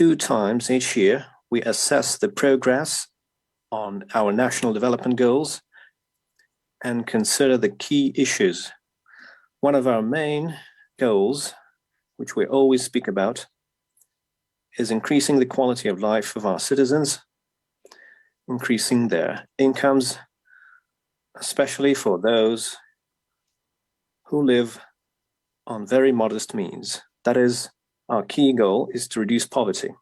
2 times each year, we assess the progress on our national development goals and consider the key issues. One of our main goals, which we always speak about, is increasing the quality of life of our citizens, increasing their incomes, especially for those who live on very modest means. That is, our key goal is to reduce poverty.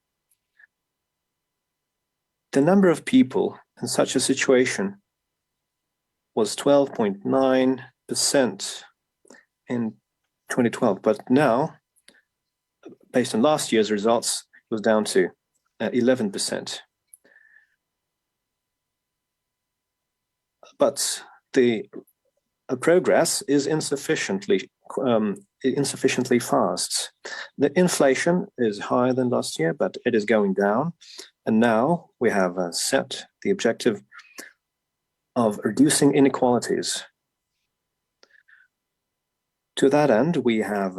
The number of people in such a situation was 12.9% in 2012, but now, based on last year's results, it was down to 11%. But the progress is insufficiently fast. The inflation is higher than last year, but it is going down. And now we have set the objective of reducing inequalities. To that end, we have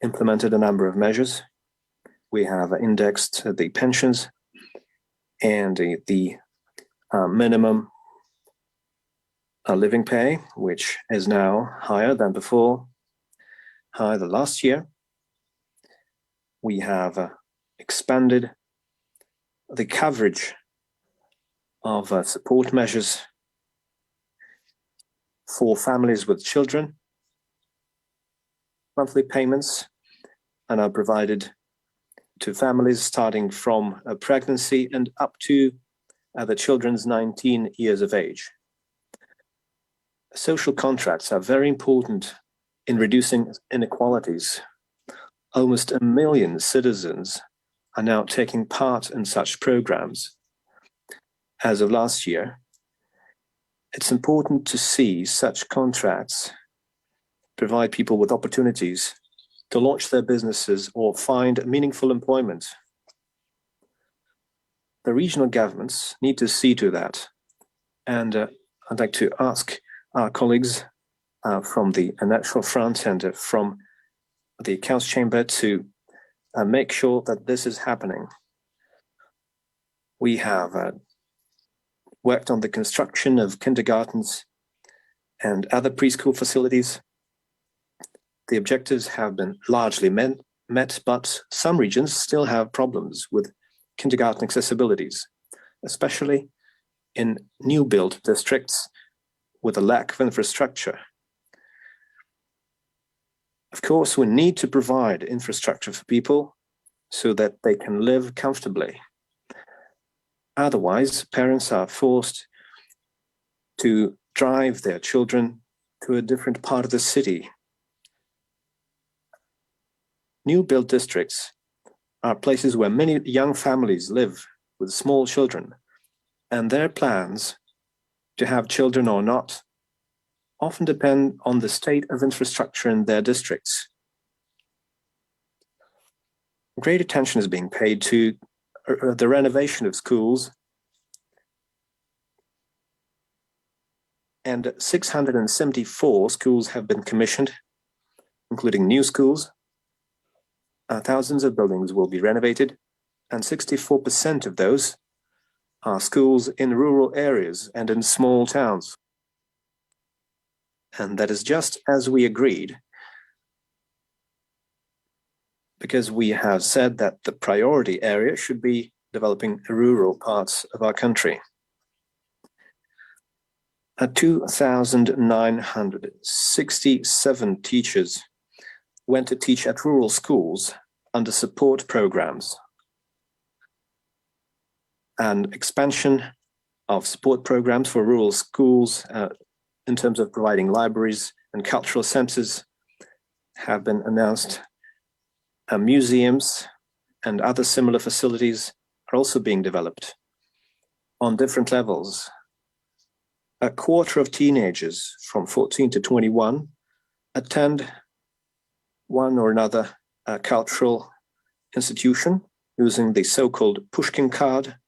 implemented a number of measures. We have indexed the pensions and the minimum living pay, which is now higher than before, higher than last year. We have expanded the coverage of support measures for families with children. Monthly payments are now provided to families starting from a pregnancy and up to the children's 19 years of age. Social contracts are very important in reducing inequalities. Almost 1 million citizens are now taking part in such programs. As of last year, it's important to see such contracts provide people with opportunities to launch their businesses or find meaningful employment. The regional governments need to see to that. And I'd like to ask our colleagues from the National Front and from the Accounts Chamber to make sure that this is happening. We have worked on the construction of kindergartens and other preschool facilities. The objectives have been largely met, but some regions still have problems with kindergarten accessibilities, especially in new build districts with a lack of infrastructure. Of course, we need to provide infrastructure for people so that they can live comfortably. Otherwise, parents are forced to drive their children to a different part of the city. New build districts are places where many young families live with small children, and their plans to have children or not often depend on the state of infrastructure in their districts. Great attention is being paid to the renovation of schools, and 674 schools have been commissioned, including new schools. Thousands of buildings will be renovated, and 64% of those are schools in rural areas and in small towns. And that is just as we agreed, because we have said that the priority area should be developing rural parts of our country. 2,967 teachers went to teach at rural schools under support programs. And expansion of support programs for rural schools in terms of providing libraries and cultural centers have been announced. Museums and other similar facilities are also being developed on different levels. A quarter of teenagers from 14 to 21 attend one or another cultural institution using the so-called Pushkin card.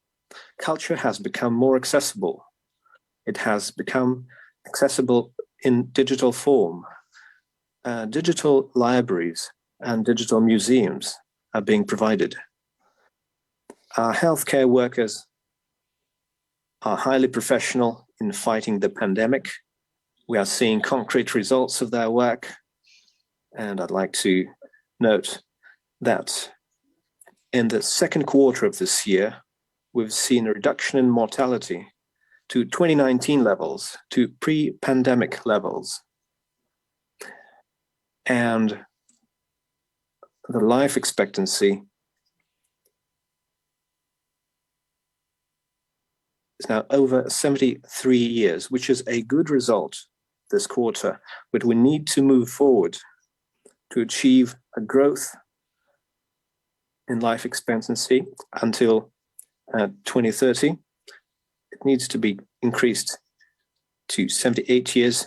Culture has become more accessible. It has become accessible in digital form. Digital libraries and digital museums are being provided. Our healthcare workers are highly professional in fighting the pandemic. We are seeing concrete results of their work. And I'd like to note that in the second quarter of this year, we've seen a reduction in mortality to 2019 levels, to pre-pandemic levels. And the life expectancy is now over 73 years, which is a good result this quarter, but we need to move forward to achieve a growth in life expectancy until 2030. It needs to be increased to 78 years,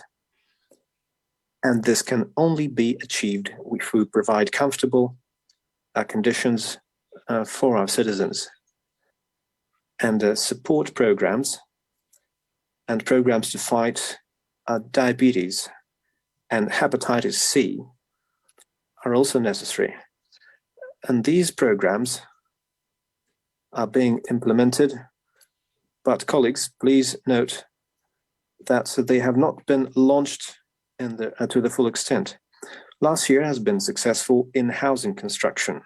and this can only be achieved if we provide comfortable conditions for our citizens. And support programs and programs to fight diabetes and hepatitis C are also necessary. And these programs are being implemented, but colleagues, please note that they have not been launched to the full extent. Last year has been successful in housing construction.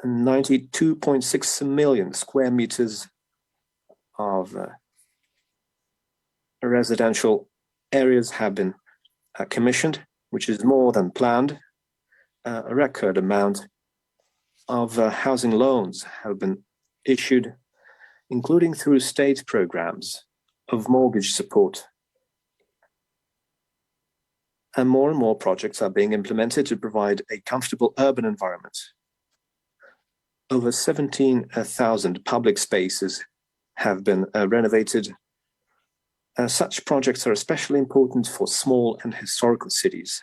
92.6 million square meters of residential areas have been commissioned, which is more than planned. A record amount of housing loans have been issued, including through state programs of mortgage support. And more projects are being implemented to provide a comfortable urban environment. Over 17,000 public spaces have been renovated. Such projects are especially important for small and historical cities.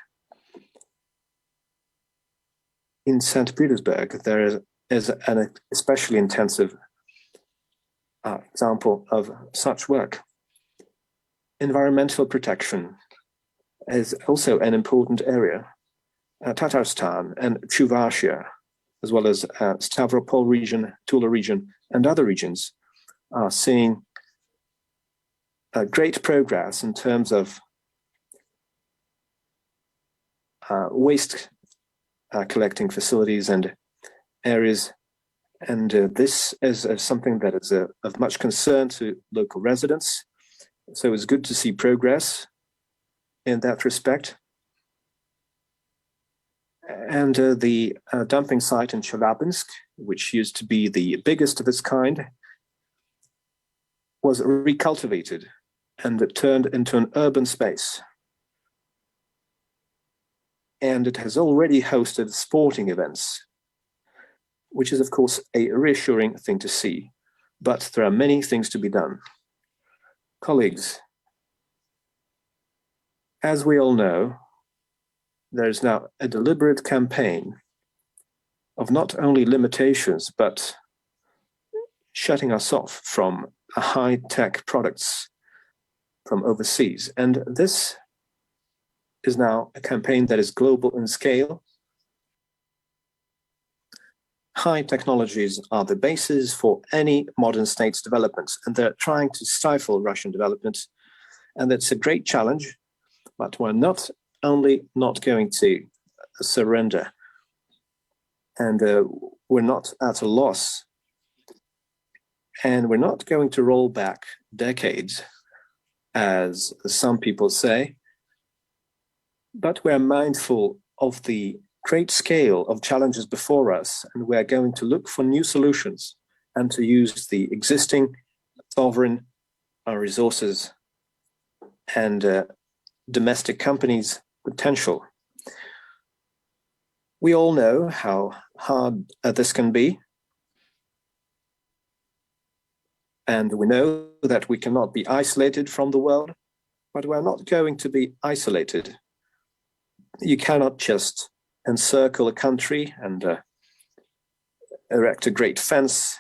In St. Petersburg, there is an especially intensive example of such work. Environmental protection is also an important area. Tatarstan and Chuvashia, as well as Stavropol region, Tula region, and other regions are seeing great progress in terms of waste collecting facilities and areas. And this is something that is of much concern to local residents. So it's good to see progress in that respect. And the dumping site in Chelyabinsk, which used to be the biggest of its kind, was recultivated and turned into an urban space. And it has already hosted sporting events, which is, of course, a reassuring thing to see. But there are many things to be done. Colleagues, as we all know, there is now a deliberate campaign of not only limitations, but shutting us off from high-tech products from overseas. And this is now a campaign that is global in scale. High technologies are the basis for any modern state's development, and they're trying to stifle Russian development. And it's a great challenge, but we're not only not going to surrender, and we're not at a loss, and we're not going to roll back decades, as some people say, but we're mindful of the great scale of challenges before us, and we're going to look for new solutions and to use the existing sovereign resources and domestic companies' potential. We all know how hard this can be, and we know that we cannot be isolated from the world, but we're not going to be isolated. You cannot just encircle a country and erect a great fence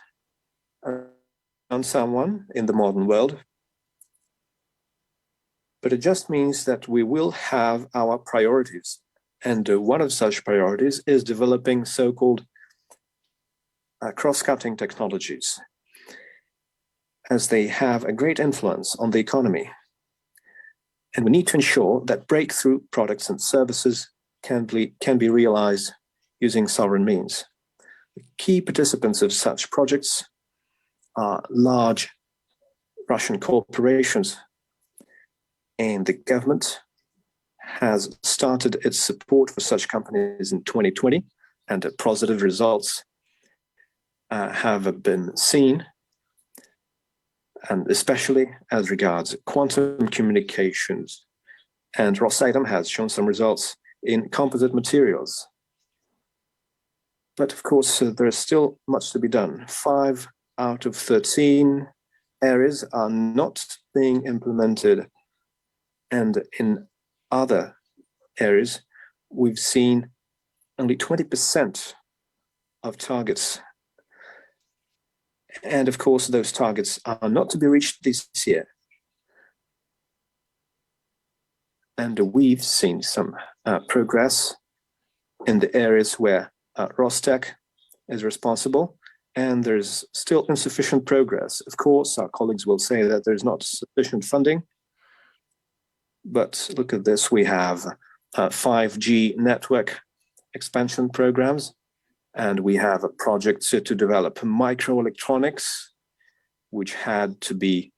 on someone in the modern world. But it just means that we will have our priorities. And one of such priorities is developing so-called cross-cutting technologies, as they have a great influence on the economy. And we need to ensure that breakthrough products and services can be realized using sovereign means. The key participants of such projects are large Russian corporations, and the government has started its support for such companies in 2020, and positive results have been seen, and especially as regards quantum communications. And Rosatom has shown some results in composite materials. But of course, there is still much to be done. 5 out of 13 areas are not being implemented. And in other areas, we've seen only 20% of targets. And of course, those targets are not to be reached this year. And we've seen some progress in the areas where Rostec is responsible, and there's still insufficient progress. Of course, our colleagues will say that there's not sufficient funding, but look at this. We have 5G network expansion programs, and we have a project to develop microelectronics, which had to be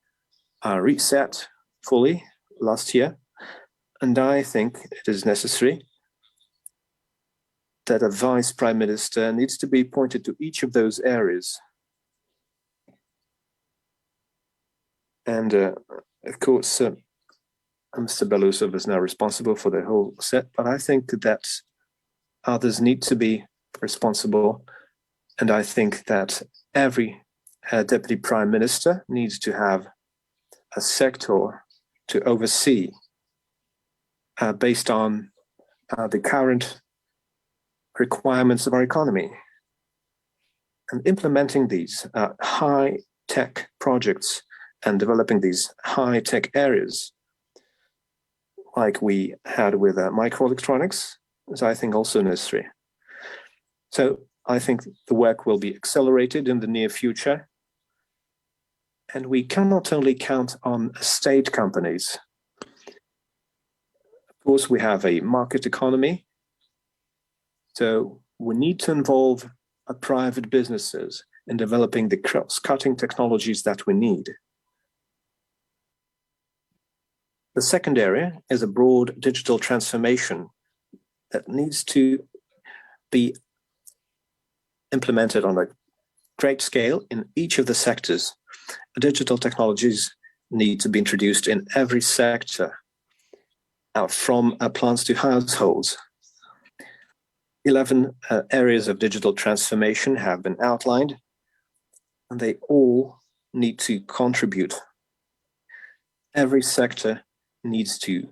reset fully last year. And I think it is necessary that a vice prime minister needs to be appointed to each of those areas. And of course, Mr. Belousov is now responsible for the whole set, but I think that others need to be responsible. And I think that every deputy prime minister needs to have a sector to oversee based on the current requirements of our economy. And implementing these high-tech projects and developing these high-tech areas, like we had with microelectronics, is, I think, also necessary. So I think the work will be accelerated in the near future. And we cannot only count on state companies. Of course, we have a market economy. So we need to involve private businesses in developing the cross-cutting technologies that we need. The second area is a broad digital transformation that needs to be implemented on a great scale in each of the sectors. Digital technologies need to be introduced in every sector, from plants to households. 11 areas of digital transformation have been outlined, and they all need to contribute. Every sector needs to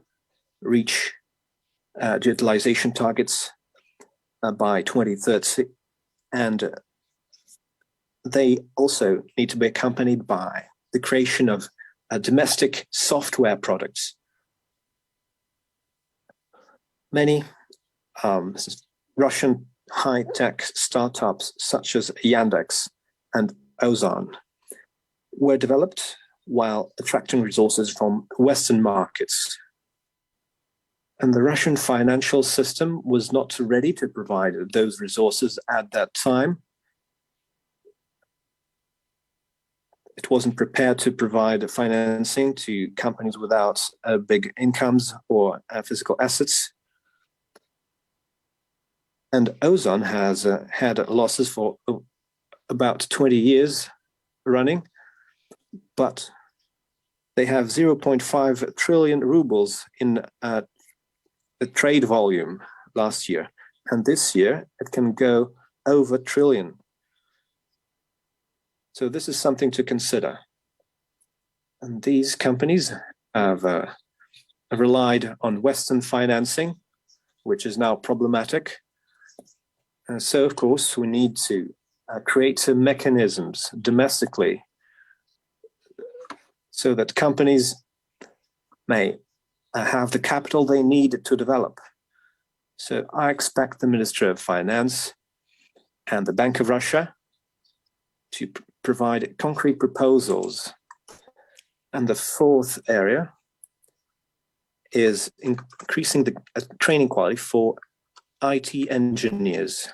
reach digitalization targets by 2030, and they also need to be accompanied by the creation of domestic software products. Many Russian high-tech startups such as Yandex and Ozon were developed while attracting resources from Western markets. And the Russian financial system was not ready to provide those resources at that time. It wasn't prepared to provide financing to companies without big incomes or physical assets. And Ozon has had losses for about 20 years running, but they have 0.5 trillion rubles in the trade volume last year. And this year, it can go over a trillion. So this is something to consider. And these companies have relied on Western financing, which is now problematic. So, of course, we need to create some mechanisms domestically so that companies may have the capital they need to develop. So I expect the Ministry of Finance and the Bank of Russia to provide concrete proposals. And the fourth area is increasing the training quality for IT engineers.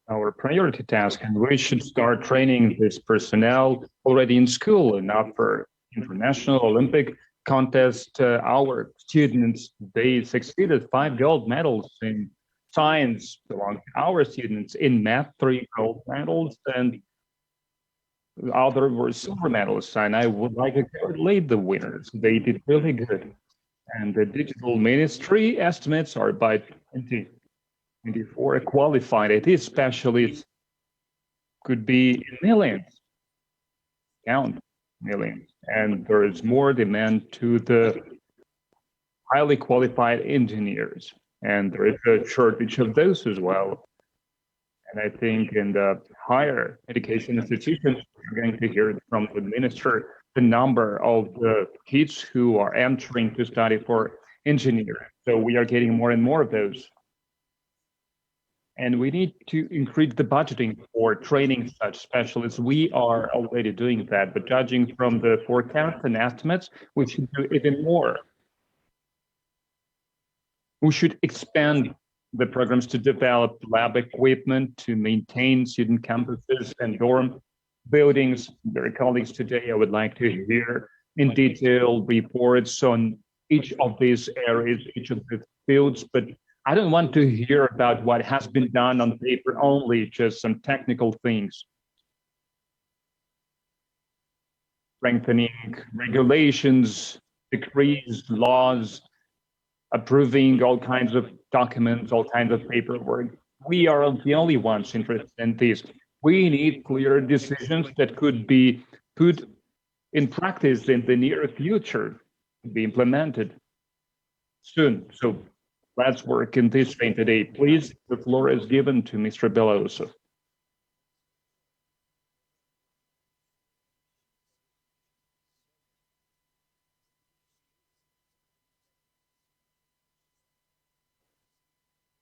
Our priority task, and we should start training this personnel already in school, and not for international Olympic contest. Our students, they succeeded 5 gold medals in science, belong to our students. In math, 3 gold medals, and other were silver medals. And I would like to congratulate the winners. They did really good. And the digital ministry estimates are by 2024 qualified IT specialists could be in millions, count millions. And there is more demand to the highly qualified engineers. And there is a shortage of those as well. And I think in the higher education institutions, we're going to hear from the minister the number of the kids who are entering to study for engineering. So we are getting more and more of those. And we need to increase the budgeting for training such specialists. We are already doing that, but judging from the forecasts and estimates, we should do even more. We should expand the programs to develop lab equipment, to maintain student campuses and dorm buildings. Their colleagues today, I would like to hear in detail reports on each of these areas, each of the fields, but I don't want to hear about what has been done on paper only, just some technical things. Strengthening regulations, decrees, laws, approving all kinds of documents, all kinds of paperwork. We are the only ones interested in this. We need clear decisions that could be put in practice in the near future, to be implemented soon. So let's work in this vein today. Please, the floor is given to Mr. Belousov.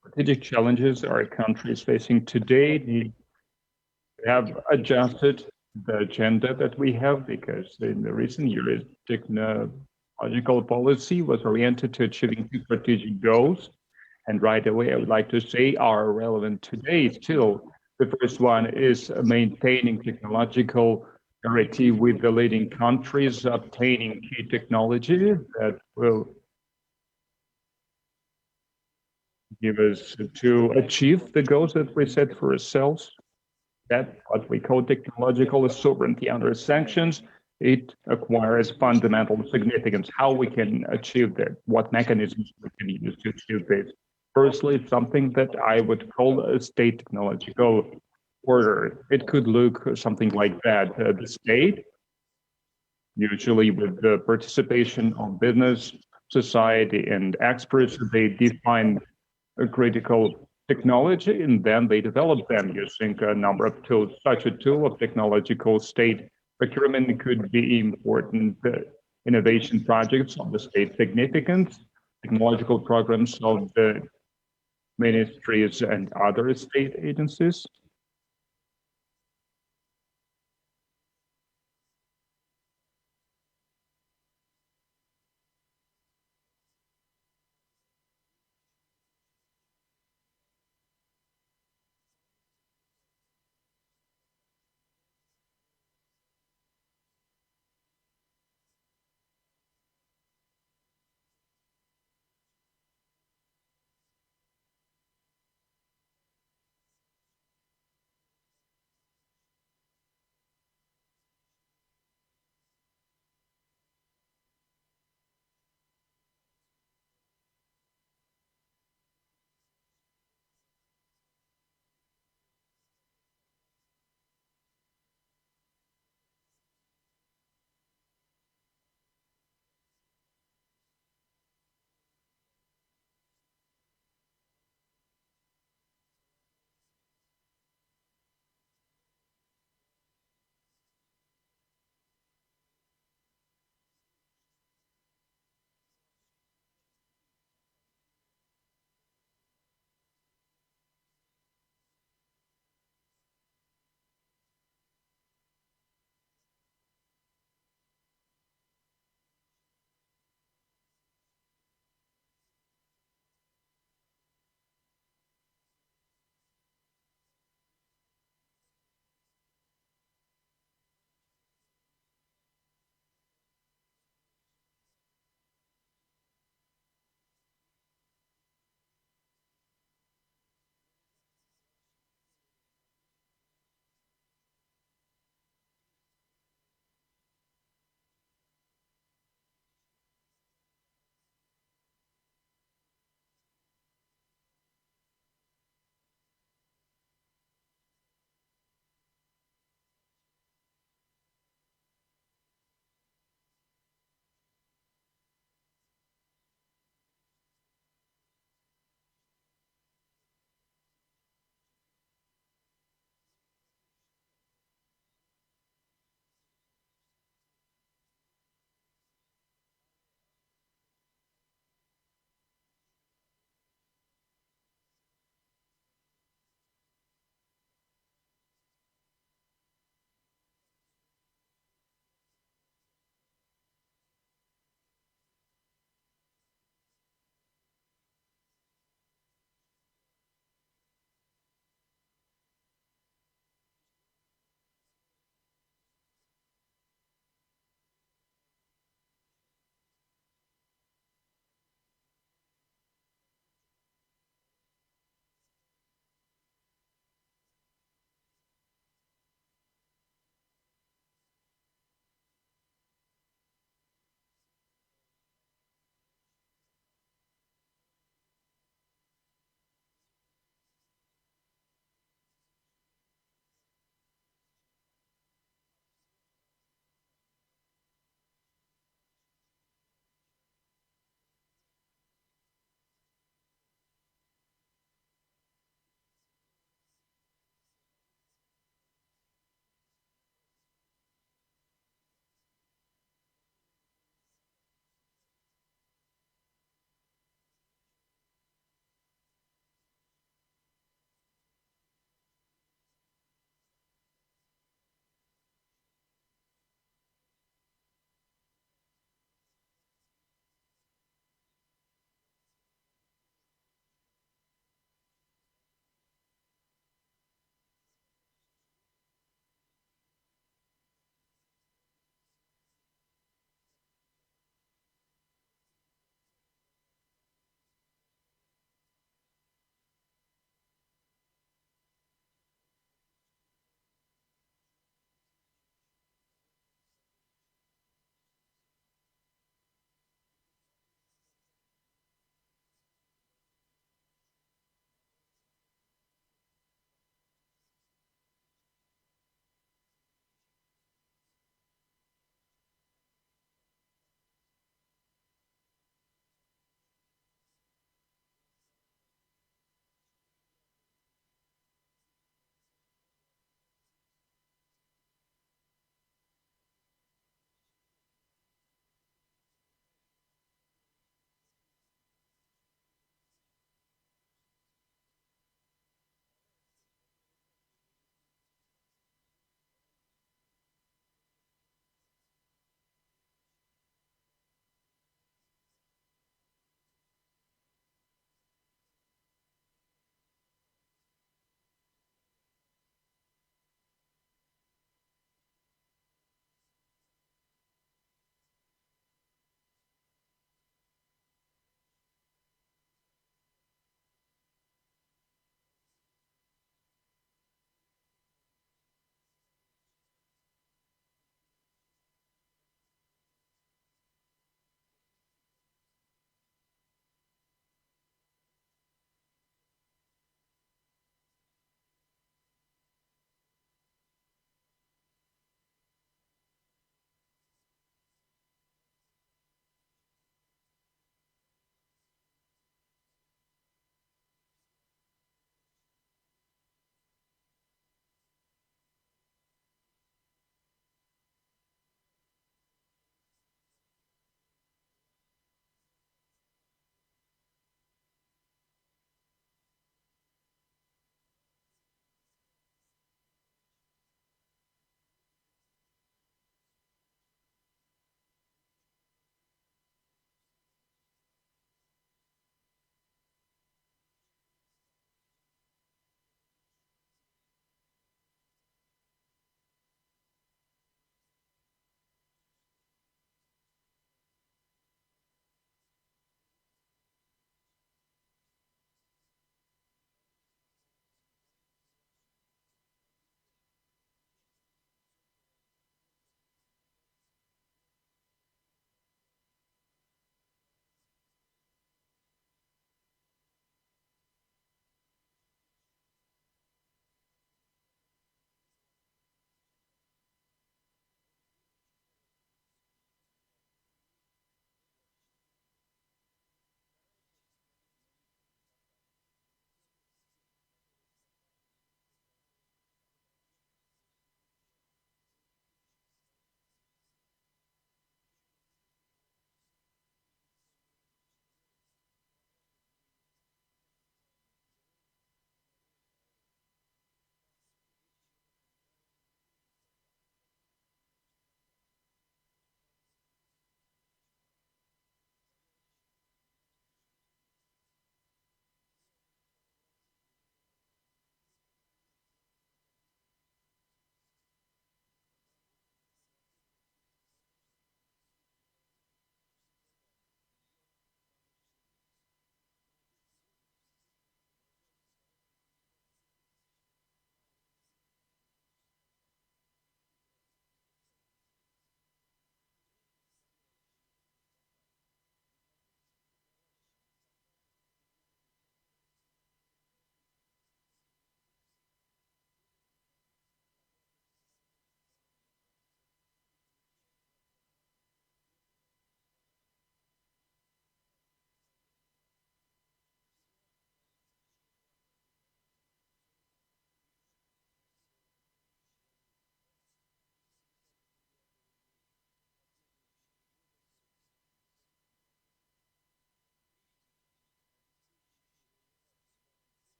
Strategic challenges our country is facing today. We have adjusted the agenda that we have, because in the recent years, technological policy was oriented to achieving 2 strategic goals. And right away, I would like to say are relevant today still. The first one is maintaining technological parity with the leading countries, obtaining key technology that will give us to achieve the goals that we set for ourselves. That's what we call technological sovereignty. Under sanctions, it acquires fundamental significance. How we can achieve that, what mechanisms we can use to achieve this. Firstly, it's something that I would call a state technological order. It could look something like that. The state, usually with the participation of business, society, and experts, they define a critical technology, and then they develop them using a number of tools. Such a tool of technological state procurement could be important innovation projects of the state significance, technological programs of the ministries and other state agencies.